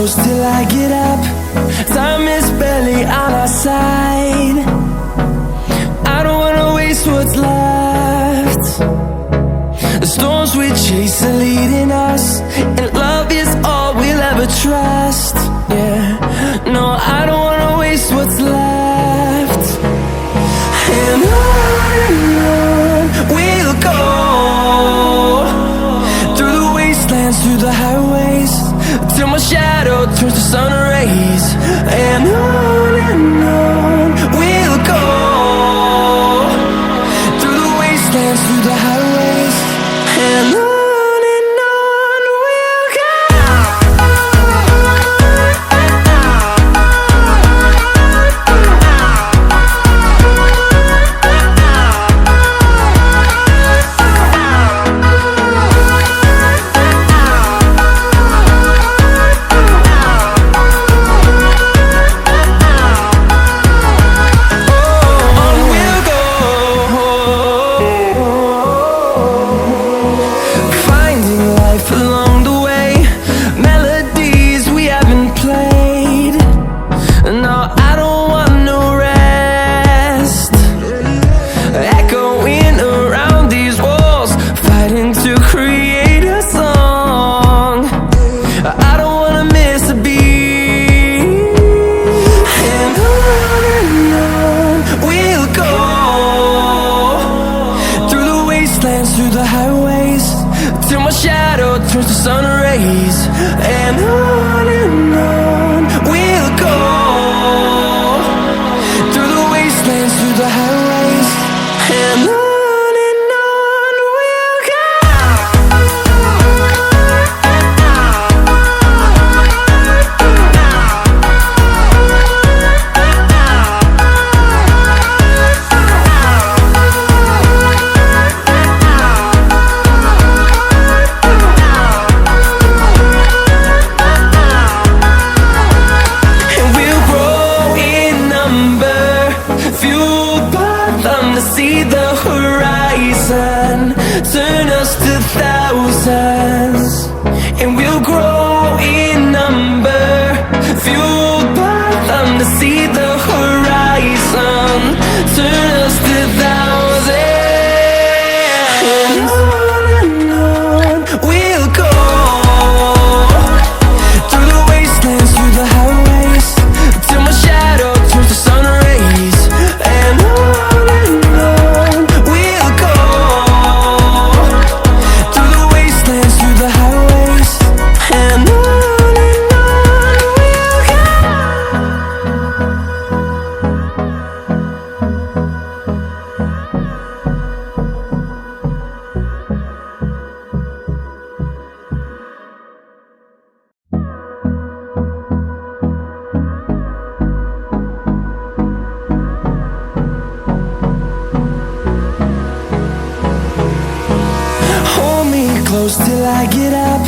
close till I get up. Time is barely on our side. I don't wanna waste what's left. The storms we chase are leading us, and love is all we'll ever trust. Yeah, no, I don't wanna waste what's left. And on we'll go, through the wastelands, through the highways, till my shadow turns to sun rays. And on we'll go, through the wastelands, through the highways, and on we'll go. Through the highways, till my shadow turns to sun rays. And on we'll go, through the wastelands, through the highways, and on we'll go. See the horizon turn us to thousands, and we'll grow in number, fueled by them. To see the horizon turn us to thousands, and on we'll go, through the wastelands, through the highways, till my shadow turns to sun rays. And close till I get up.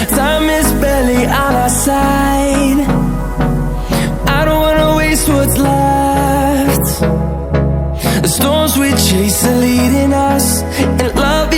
Time is barely on our side. I don't wanna waste what's left. The storms we chase are leading us, and love